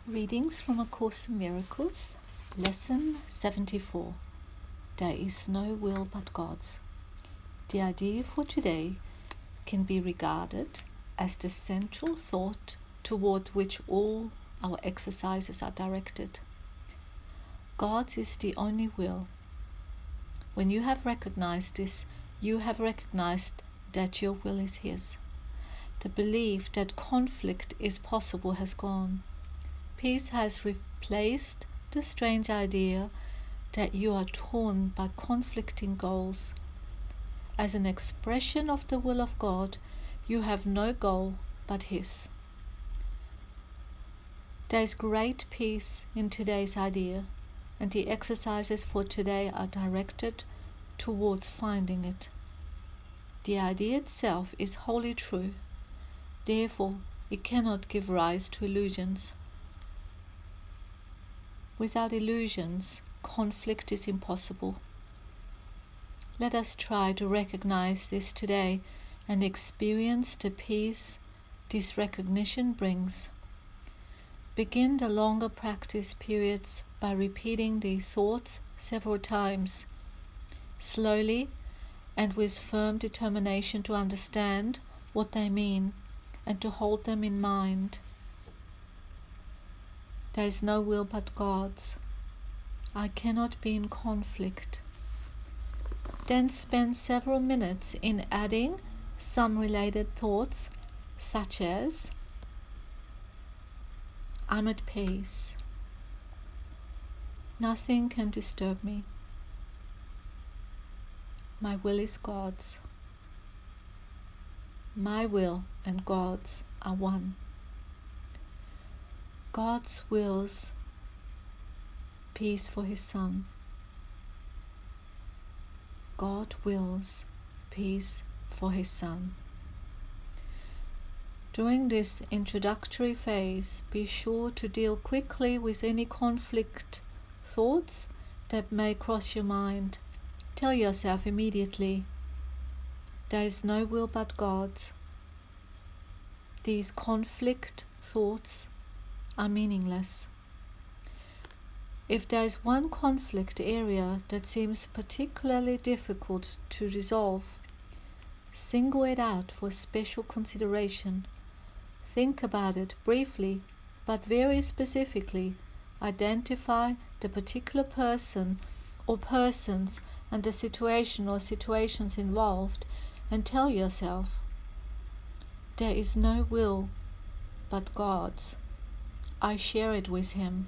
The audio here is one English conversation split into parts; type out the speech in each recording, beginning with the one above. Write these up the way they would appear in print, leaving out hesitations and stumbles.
Readings from A Course in Miracles, Lesson 74. There is no will but God's. The idea for today can be regarded as the central thought toward which all our exercises are directed. God's is the only will. When you have recognized this, you have recognized that your will is His. The belief that conflict is possible has gone. Peace has replaced the strange idea that you are torn by conflicting goals. As an expression of the will of God, you have no goal but His. There is great peace in today's idea, and the exercises for today are directed towards finding it. The idea itself is wholly true, therefore it cannot give rise to illusions. Without illusions, conflict is impossible. Let us try to recognize this today and experience the peace this recognition brings. Begin the longer practice periods by repeating these thoughts several times, slowly and with firm determination to understand what they mean and to hold them in mind. There is no will but God's. I cannot be in conflict. Then spend several minutes in adding some related thoughts, such as, I'm at peace. Nothing can disturb me. My will is God's. My will and God's are one. God wills peace for His Son. God wills peace for His Son. During this introductory phase, be sure to deal quickly with any conflict thoughts that may cross your mind. Tell yourself immediately, there is no will but God's. These conflict thoughts are meaningless. If there is one conflict area that seems particularly difficult to resolve, single it out for special consideration. Think about it briefly, but very specifically. Identify the particular person or persons and the situation or situations involved, and tell yourself, there is no will but God's. I share it with Him.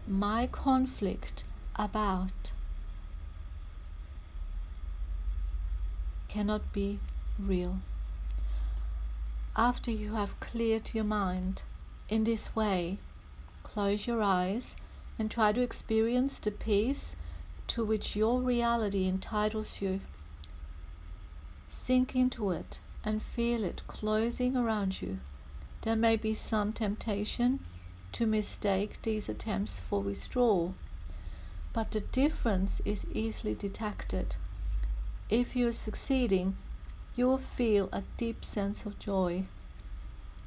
My conflict about cannot be real. After you have cleared your mind in this way, close your eyes and try to experience the peace to which your reality entitles you. Sink into it and feel it closing around you. There may be some temptation to mistake these attempts for withdrawal, but the difference is easily detected. If you are succeeding, you will feel a deep sense of joy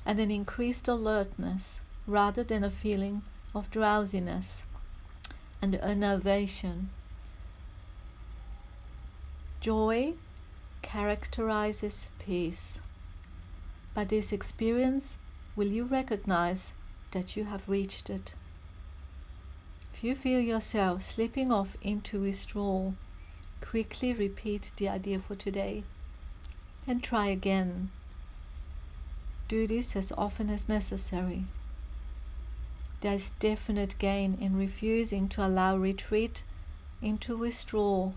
and an increased alertness rather than a feeling of drowsiness and enervation. Joy characterizes peace. By this experience, will you recognize that you have reached it? If you feel yourself slipping off into withdrawal, quickly repeat the idea for today and try again. Do this as often as necessary. There is definite gain in refusing to allow retreat into withdrawal,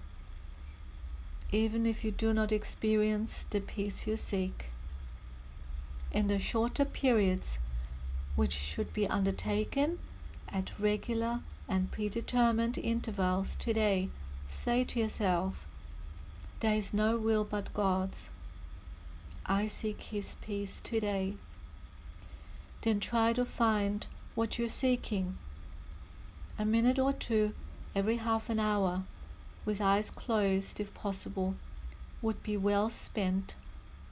even if you do not experience the peace you seek. In the shorter periods, which should be undertaken at regular and predetermined intervals today, say to yourself, there is no will but God's. I seek His peace today. Then try to find what you're seeking. A minute or two every half an hour, with eyes closed if possible, would be well spent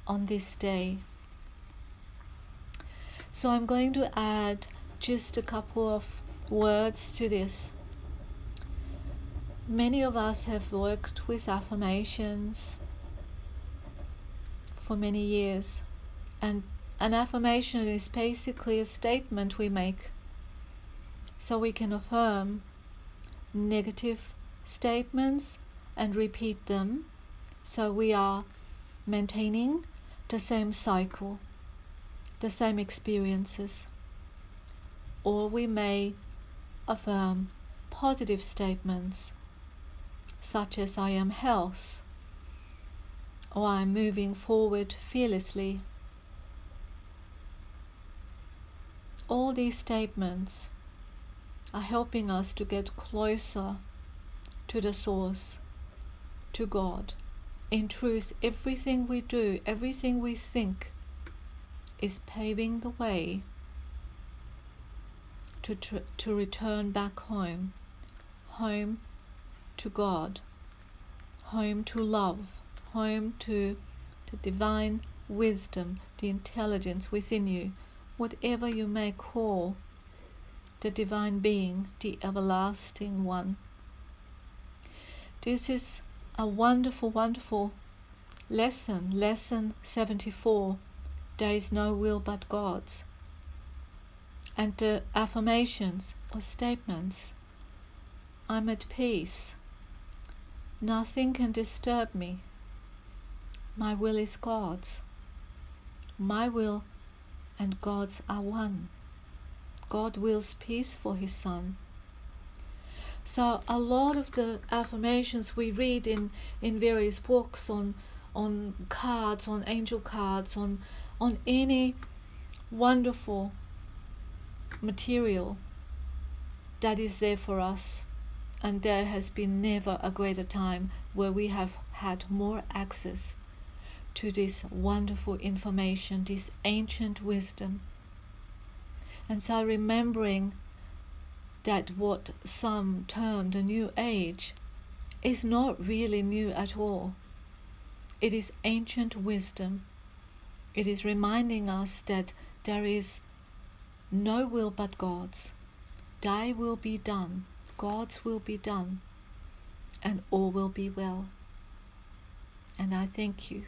on this day. So I'm going to add just a couple of words to this. Many of us have worked with affirmations for many years, and an affirmation is basically a statement we make so we can affirm negative statements and repeat them, so we are maintaining the same cycle, the same experiences. Or we may affirm positive statements such as I am health, or I am moving forward fearlessly. All these statements are helping us to get closer to the source, to God. In truth, everything we do, everything we think is paving the way to return back home to God, home to love, home to the divine wisdom, the intelligence within you, whatever you may call the divine being, the everlasting one. This is a wonderful, wonderful lesson 74. There is no will but God's. And the affirmations or statements, I'm at peace. Nothing can disturb me. My will is God's. My will and God's are one. God wills peace for His Son. So a lot of the affirmations we read in various books, on cards, on angel cards, on any wonderful material that is there for us. And there has been never a greater time where we have had more access to this wonderful information, this ancient wisdom. And so remembering that what some term the New Age is not really new at all. It is ancient wisdom. It is reminding us that there is no will but God's. Thy will be done. God's will be done. And all will be well. And I thank you.